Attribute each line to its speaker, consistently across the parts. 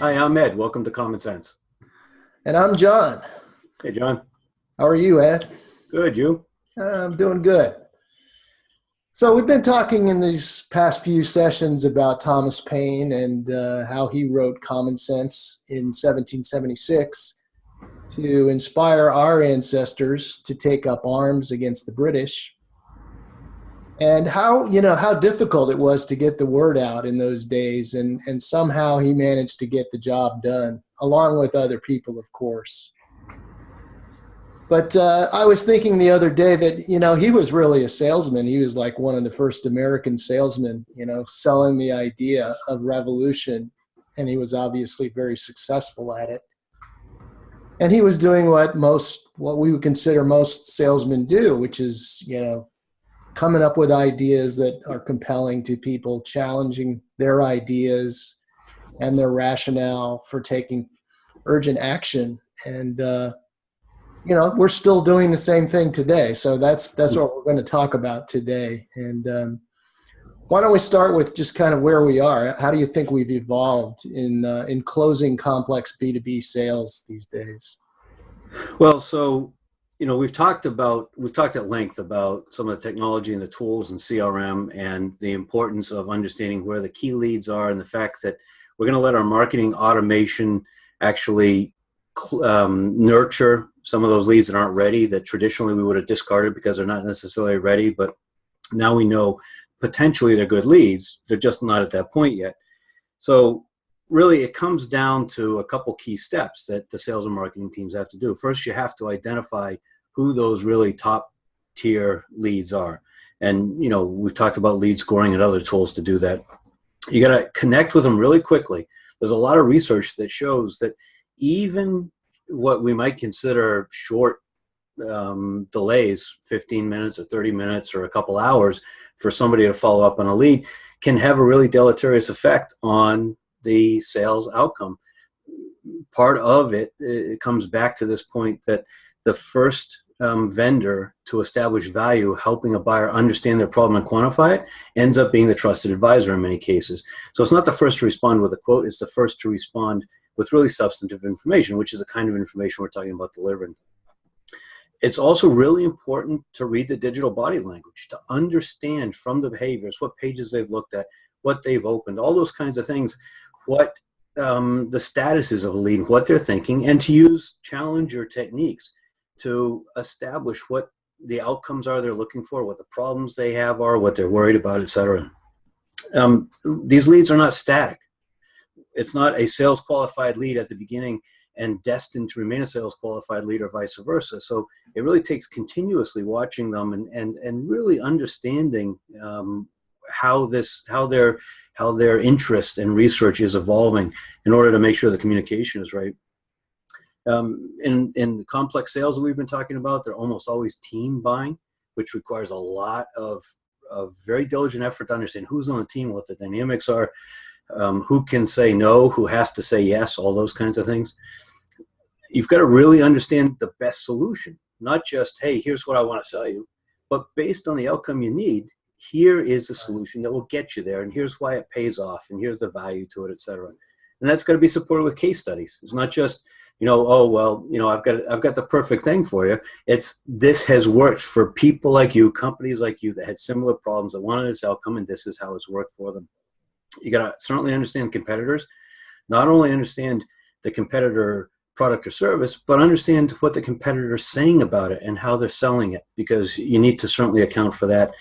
Speaker 1: Hi, I'm Ed. Welcome to Common Sense.
Speaker 2: And I'm John.
Speaker 1: Hey, John.
Speaker 2: How are you, Ed?
Speaker 1: Good. You?
Speaker 2: I'm doing good. So we've been talking in these past few sessions about Thomas Paine and how he wrote Common Sense in 1776 to inspire our ancestors to take up arms against the British, and how difficult it was to get the word out in those days, and somehow he managed to get the job done, along with other people, of course. But I was thinking the other day that, he was really a salesman. He was like one of the first American salesmen, selling the idea of revolution. And he was obviously very successful at it. And he was doing what we would consider most salesmen do, which is, coming up with ideas that are compelling to people, challenging their ideas and their rationale for taking urgent action. And, we're still doing the same thing today. So that's what we're going to talk about today. And why don't we start with just kind of where we are? How do you think we've evolved in closing complex B2B sales these days?
Speaker 1: Well, so, we've talked at length about some of the technology and the tools and CRM and the importance of understanding where the key leads are, and the fact that we're going to let our marketing automation actually nurture some of those leads that aren't ready, that traditionally we would have discarded because they're not necessarily ready. But now we know potentially they're good leads. They're just not at that point yet. So really it comes down to a couple key steps that the sales and marketing teams have to do. First, you have to identify who those really top tier leads are. And, we've talked about lead scoring and other tools to do that. You got to connect with them really quickly. There's a lot of research that shows that even what we might consider short delays, 15 minutes or 30 minutes or a couple hours for somebody to follow up on a lead, can have a really deleterious effect on the sales outcome. Part of it comes back to this point that the first vendor to establish value, helping a buyer understand their problem and quantify it, ends up being the trusted advisor in many cases. So it's not the first to respond with a quote, it's the first to respond with really substantive information, which is the kind of information we're talking about delivering. It's also really important to read the digital body language, to understand from the behaviors, what pages they've looked at, what they've opened, all those kinds of things, what the status is of a lead, what they're thinking, and to use challenger techniques to establish what the outcomes are they're looking for, what the problems they have are, what they're worried about, etc. These leads are not static. It's not a sales qualified lead at the beginning and destined to remain a sales qualified lead or vice versa. So it really takes continuously watching them and really understanding how their interest and research is evolving in order to make sure the communication is right. In the complex sales that we've been talking about, they're almost always team buying, which requires a lot of very diligent effort to understand who's on the team, what the dynamics are, who can say no, who has to say yes, all those kinds of things. You've got to really understand the best solution, not just, hey, here's what I want to sell you, but based on the outcome you need, here is the solution that will get you there, and here's why it pays off, and here's the value to it, etc. And that's got to be supported with case studies. It's not just, oh, well, I've got the perfect thing for you. This has worked for people like you, companies like you that had similar problems that wanted this outcome, and this is how it's worked for them. You got to certainly understand competitors, not only understand the competitor product or service, but understand what the competitor is saying about it and how they're selling it, because you need to certainly account for that.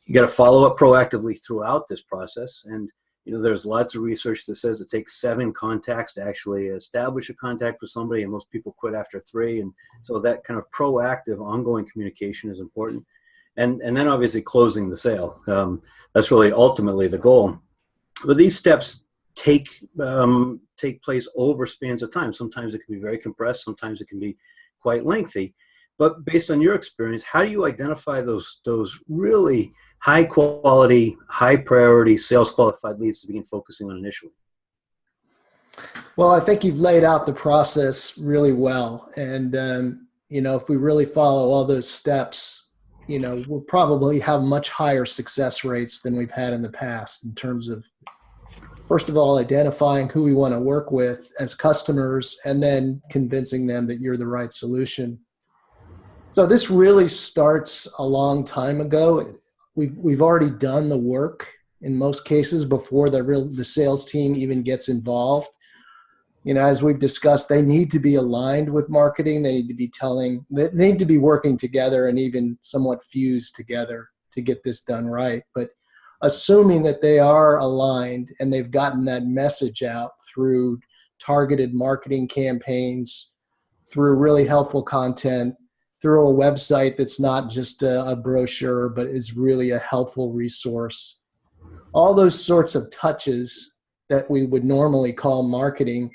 Speaker 1: You got to follow up proactively throughout this process. And, there's lots of research that says it takes 7 contacts to actually establish a contact with somebody, and most people quit after 3. And so that kind of proactive, ongoing communication is important. And then obviously closing the sale. That's really ultimately the goal. But these steps take place over spans of time. Sometimes it can be very compressed. Sometimes it can be quite lengthy. But based on your experience, how do you identify those really high quality, high priority sales qualified leads to begin focusing on initially?
Speaker 2: Well, I think you've laid out the process really well. And, if we really follow all those steps, we'll probably have much higher success rates than we've had in the past in terms of first of all, identifying who we want to work with as customers, and then convincing them that you're the right solution. So this really starts a long time ago. We've already done the work in most cases before the sales team even gets involved. As we've discussed, they need to be aligned with marketing. They need to be working together and even somewhat fused together to get this done right. But assuming that they are aligned and they've gotten that message out through targeted marketing campaigns, through really helpful content, through a website that's not just a brochure, but is really a helpful resource. All those sorts of touches that we would normally call marketing,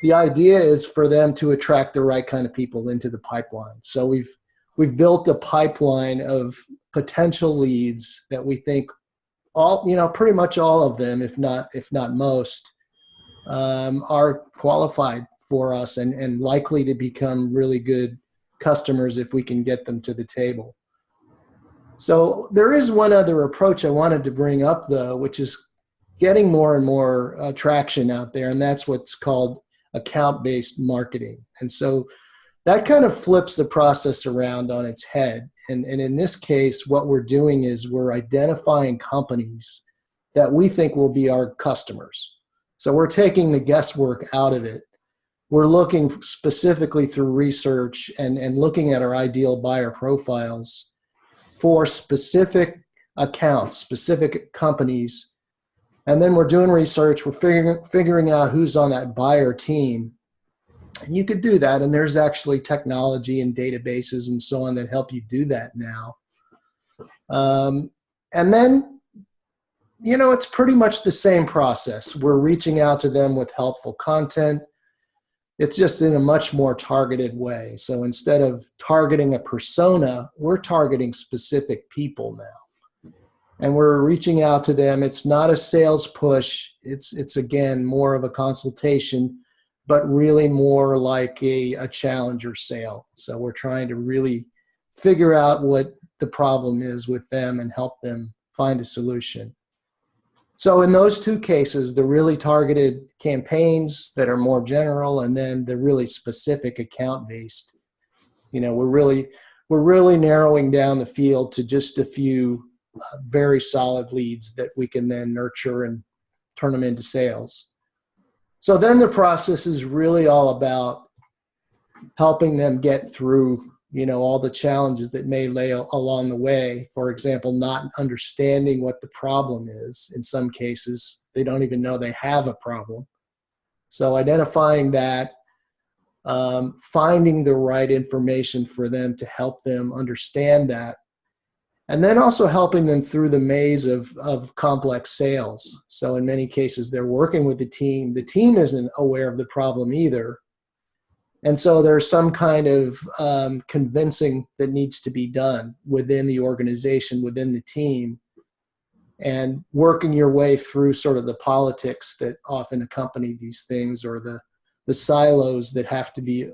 Speaker 2: the idea is for them to attract the right kind of people into the pipeline. So we've built a pipeline of potential leads that we think pretty much all of them, if not most, are qualified for us and likely to become really good customers if we can get them to the table. So there is one other approach I wanted to bring up, though, which is getting more and more traction out there, and that's what's called account-based marketing. And so that kind of flips the process around on its head. And in this case, what we're doing is we're identifying companies that we think will be our customers. So we're taking the guesswork out of it. We're looking specifically through research and looking at our ideal buyer profiles for specific accounts, specific companies. And then we're doing research. We're figuring out who's on that buyer team. And you could do that. And there's actually technology and databases and so on that help you do that now. And then, it's pretty much the same process. We're reaching out to them with helpful content. It's just in a much more targeted way. So instead of targeting a persona, we're targeting specific people now. And we're reaching out to them. It's not a sales push. It's again, more of a consultation, but really more like a challenger sale. So we're trying to really figure out what the problem is with them and help them find a solution. So in those two cases, the really targeted campaigns that are more general, and then the really specific account-based, we're really narrowing down the field to just a few very solid leads that we can then nurture and turn them into sales. So then the process is really all about helping them get through, all the challenges that may lay along the way. For example, not understanding what the problem is. In some cases, they don't even know they have a problem. So identifying that, finding the right information for them to help them understand that, and then also helping them through the maze of complex sales. So in many cases, they're working with the team. The team isn't aware of the problem either. And so there's some kind of convincing that needs to be done within the organization, within the team, and working your way through sort of the politics that often accompany these things, or the silos that have to be,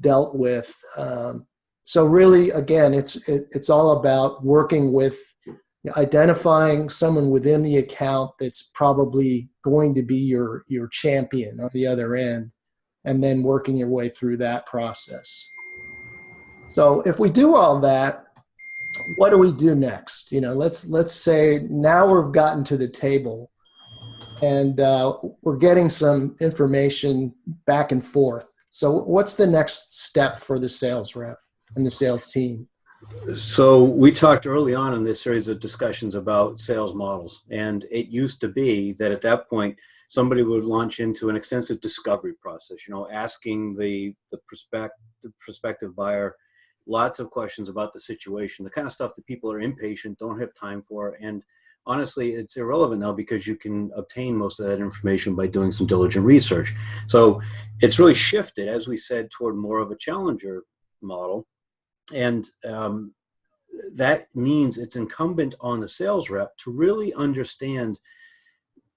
Speaker 2: dealt with. So really, again, it's all about working with, identifying someone within the account that's probably going to be your champion on the other end, and then working your way through that process. So if we do all that, what do we do next? Let's say now we've gotten to the table and we're getting some information back and forth. So what's the next step for the sales rep and the sales team?
Speaker 1: So we talked early on in this series of discussions about sales models, and it used to be that at that point, somebody would launch into an extensive discovery process, asking the prospective buyer lots of questions about the situation, the kind of stuff that people are impatient, don't have time for. And honestly, it's irrelevant now because you can obtain most of that information by doing some diligent research. So it's really shifted, as we said, toward more of a challenger model. And that means it's incumbent on the sales rep to really understand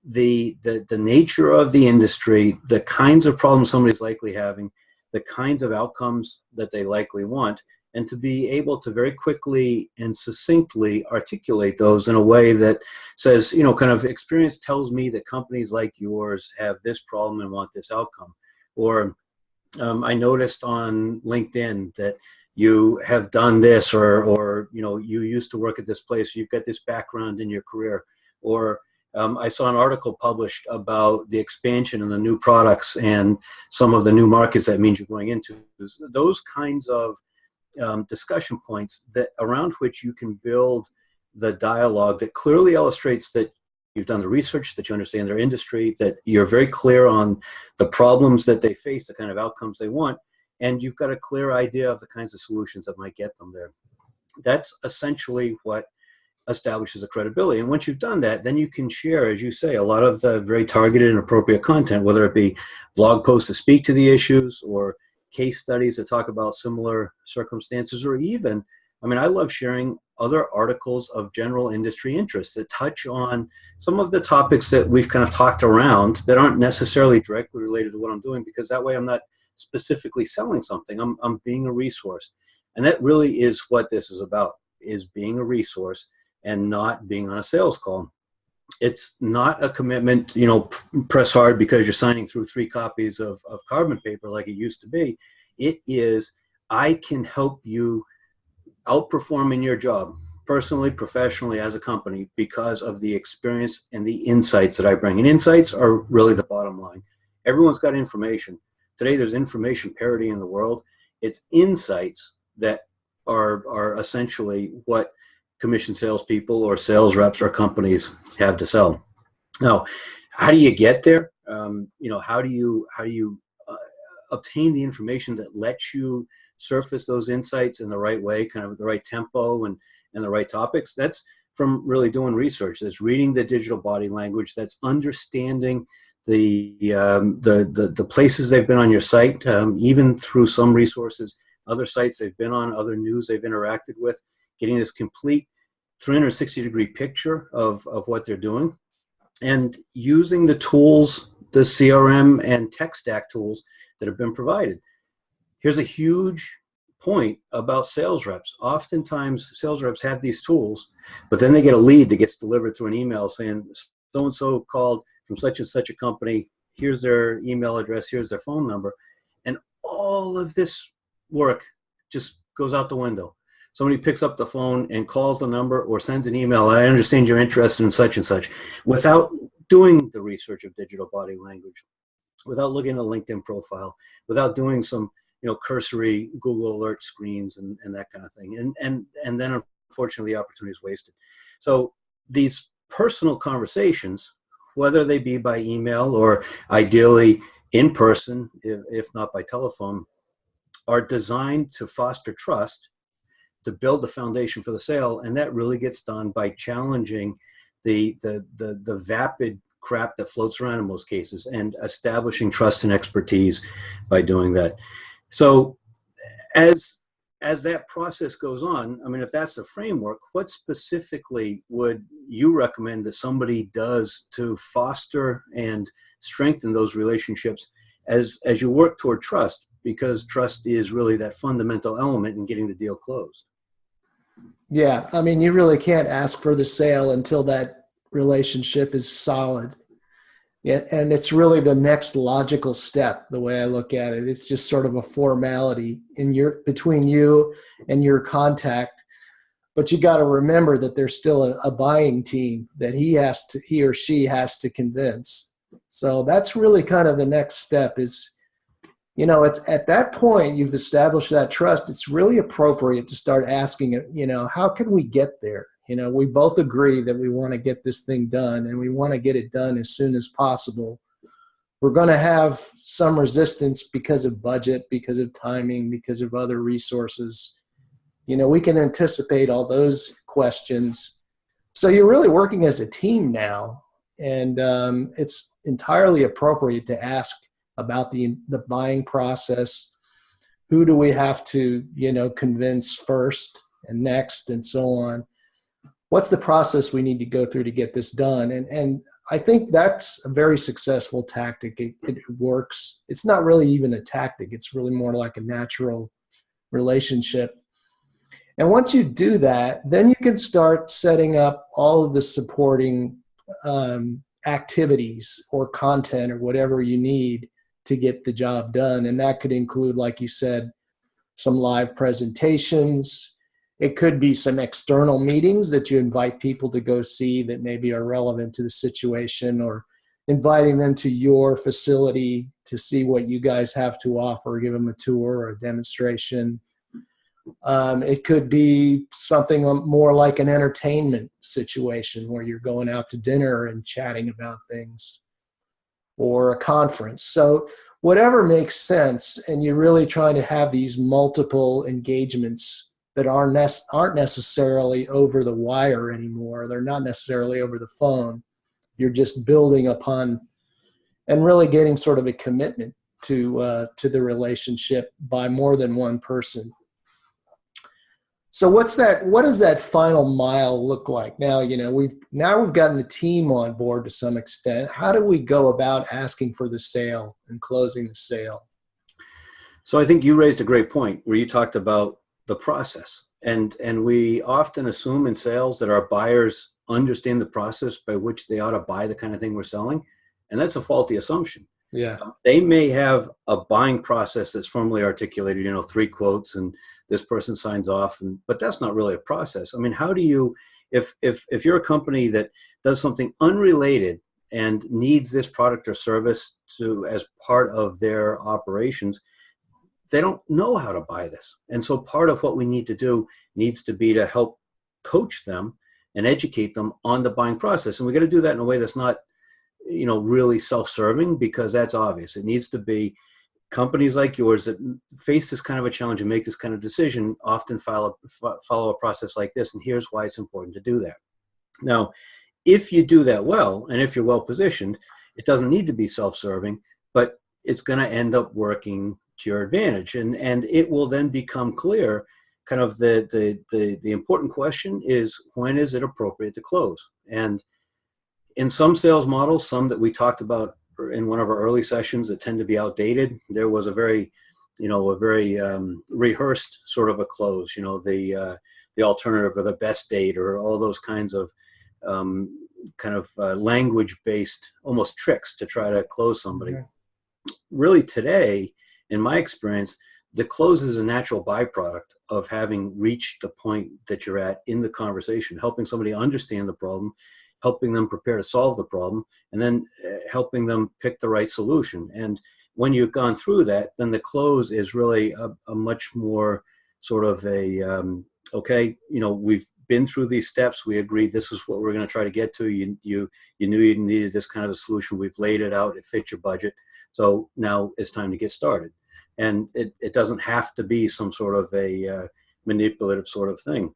Speaker 1: the nature of the industry, the kinds of problems somebody's likely having, the kinds of outcomes that they likely want, and to be able to very quickly and succinctly articulate those in a way that says, kind of experience tells me that companies like yours have this problem and want this outcome. Or I noticed on LinkedIn that you have done this, or you used to work at this place, you've got this background in your career. Or I saw an article published about the expansion and the new products and some of the new markets that means you're going into. Those kinds of discussion points that around which you can build the dialogue that clearly illustrates that you've done the research, that you understand their industry, that you're very clear on the problems that they face, the kind of outcomes they want, and you've got a clear idea of the kinds of solutions that might get them there. That's essentially what establishes a credibility. And once you've done that, then you can share, as you say, a lot of the very targeted and appropriate content, whether it be blog posts that speak to the issues or case studies that talk about similar circumstances, or even, I love sharing other articles of general industry interest that touch on some of the topics that we've kind of talked around that aren't necessarily directly related to what I'm doing, because that way I'm not specifically selling something. I'm being a resource. And that really is what this is about, is being a resource and not being on a sales call. It's not a commitment, press hard because you're signing through 3 copies of carbon paper like it used to be. It is, I can help you outperform in your job, personally, professionally, as a company, because of the experience and the insights that I bring. And insights are really the bottom line. Everyone's got information. Today, there's information parity in the world. It's insights that are essentially what commission salespeople or sales reps or companies have to sell. Now, how do you get there? How do you obtain the information that lets you surface those insights in the right way, kind of the right tempo and the right topics? That's from really doing research. That's reading the digital body language. That's understanding the places they've been on your site, even through some resources, other sites they've been on, other news they've interacted with, getting this complete 360-degree picture of what they're doing, and using the tools, the CRM and tech stack tools that have been provided. Here's a huge point about sales reps. Oftentimes, sales reps have these tools, but then they get a lead that gets delivered through an email saying, so-and-so called from such and such a company, here's their email address, here's their phone number. And all of this work just goes out the window. Somebody picks up the phone and calls the number or sends an email, I understand you're interested in such and such, without doing the research of digital body language, without looking at a LinkedIn profile, without doing some cursory Google alert screens and that kind of thing. And then unfortunately the opportunity is wasted. So these personal conversations, whether they be by email or ideally in person, if not by telephone, are designed to foster trust, to build the foundation for the sale. And that really gets done by challenging the vapid crap that floats around in most cases and establishing trust and expertise by doing that. So as that process goes on, if that's the framework, what specifically would you recommend that somebody does to foster and strengthen those relationships as you work toward trust? Because trust is really that fundamental element in getting the deal closed.
Speaker 2: Yeah, you really can't ask for the sale until that relationship is solid. Yeah, and it's really the next logical step, the way I look at it. It's just sort of a formality between you and your contact. But you got to remember that there's still a buying team that he or she has to convince. So that's really kind of the next step is, it's at that point you've established that trust. It's really appropriate to start asking, how can we get there? We both agree that we want to get this thing done and we want to get it done as soon as possible. We're going to have some resistance because of budget, because of timing, because of other resources. We can anticipate all those questions. So you're really working as a team now, and it's entirely appropriate to ask about the buying process. Who do we have to, convince first and next and so on? What's the process we need to go through to get this done? And I think that's a very successful tactic. It works. It's not really even a tactic. It's really more like a natural relationship. And once you do that, then you can start setting up all of the supporting activities or content or whatever you need to get the job done. And that could include, like you said, some live presentations. It could be some external meetings that you invite people to go see that maybe are relevant to the situation, or inviting them to your facility to see what you guys have to offer, give them a tour or a demonstration. It could be something more like an entertainment situation where you're going out to dinner and chatting about things, or a conference. So whatever makes sense, and you're really trying to have these multiple engagements that aren't necessarily over the wire anymore. They're not necessarily over the phone. You're just building upon and really getting sort of a commitment to the relationship by more than one person. So what does that final mile look like? Now, we've gotten the team on board to some extent. How do we go about asking for the sale and closing the sale?
Speaker 1: So I think you raised a great point where you talked about the process. And we often assume in sales that our buyers understand the process by which they ought to buy the kind of thing we're selling. And that's a faulty assumption.
Speaker 2: Yeah.
Speaker 1: They may have a buying process that's formally articulated, 3 quotes and this person signs off, but that's not really a process. I mean, how do you, if you're a company that does something unrelated and needs this product or service as part of their operations, they don't know how to buy this. And so part of what we need to do needs to be to help coach them and educate them on the buying process. And we got to do that in a way that's not, really self-serving, because that's obvious. It needs to be companies like yours that face this kind of a challenge and make this kind of decision often follow a process like this. And here's why it's important to do that. Now, if you do that well, and if you're well positioned, it doesn't need to be self-serving, but it's going to end up working to your advantage. And it will then become clear, kind of the important question is, when is it appropriate to close? And in some sales models, some that we talked about in one of our early sessions that tend to be outdated, there was a very rehearsed sort of a close, the alternative or the best date, or all those kinds of language-based almost tricks to try to close somebody. Mm-hmm. Really today, in my experience, the close is a natural byproduct of having reached the point that you're at in the conversation, helping somebody understand the problem, helping them prepare to solve the problem, and then helping them pick the right solution. And when you've gone through that, then the close is really a much more sort of we've been through these steps. We agreed this is what we're going to try to get to. You knew you needed this kind of a solution. We've laid it out. It fits your budget. So now it's time to get started. And it doesn't have to be some sort of a manipulative sort of thing.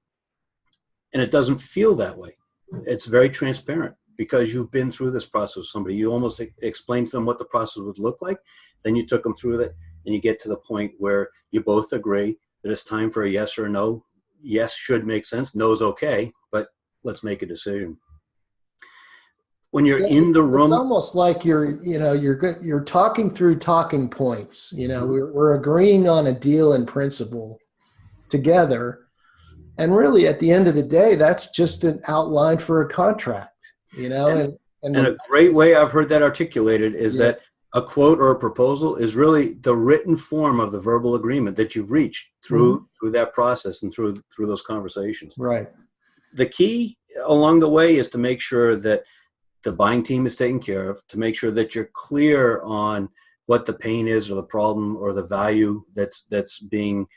Speaker 1: And it doesn't feel that way. It's very transparent because you've been through this process with somebody. You almost explained to them what the process would look like. Then you took them through that, and you get to the point where you both agree that it's time for a yes or a no. Yes should make sense. No is okay, but let's make a decision. When you're in the room,
Speaker 2: it's almost like you're talking through talking points. We're agreeing on a deal in principle together. And really, at the end of the day, that's just an outline for a contract, And
Speaker 1: a great way I've heard that articulated is that a quote or a proposal is really the written form of the verbal agreement that you've reached through that process and through those conversations.
Speaker 2: Right.
Speaker 1: The key along the way is to make sure that the buying team is taken care of, to make sure that you're clear on what the pain is or the problem or the value that's being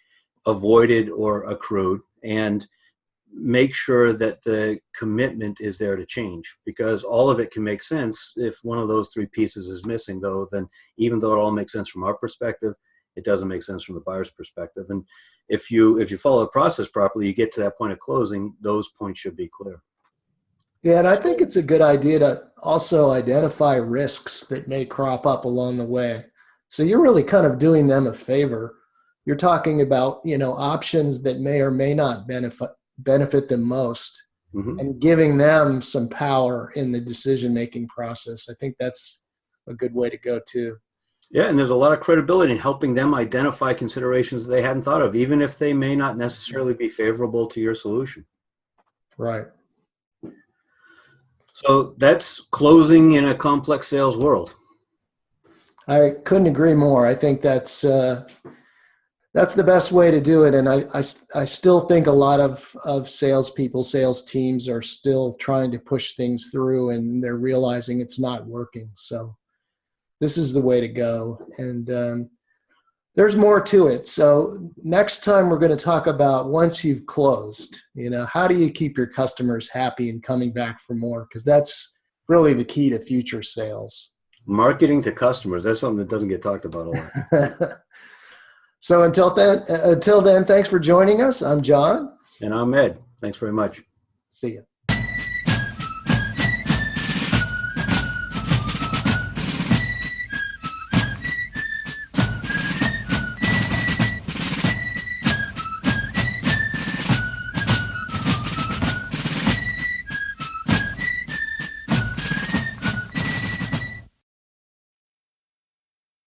Speaker 1: avoided or accrued, and make sure that the commitment is there to change, because all of it can make sense. If one of those 3 pieces is missing, though, then even though it all makes sense from our perspective, it doesn't make sense from the buyer's perspective. And if you follow the process properly, you get to that point of closing, those points should be clear.
Speaker 2: Yeah, and I think it's a good idea to also identify risks that may crop up along the way. So you're really kind of doing them a favor. You're talking about, options that may or may not benefit them most, and giving them some power in the decision-making process. I think that's a good way to go too.
Speaker 1: Yeah, and there's a lot of credibility in helping them identify considerations that they hadn't thought of, even if they may not necessarily be favorable to your solution.
Speaker 2: Right.
Speaker 1: So that's closing in a complex sales world.
Speaker 2: I couldn't agree more. I think that's the best way to do it. And I still think a lot of salespeople, sales teams are still trying to push things through, and they're realizing it's not working. So this is the way to go. And there's more to it. So next time we're going to talk about, once you've closed, how do you keep your customers happy and coming back for more? Because that's really the key to future sales.
Speaker 1: Marketing to customers, that's something that doesn't get talked about a lot.
Speaker 2: So until then, thanks for joining us. I'm John.
Speaker 1: And I'm Ed. Thanks very much.
Speaker 2: See you.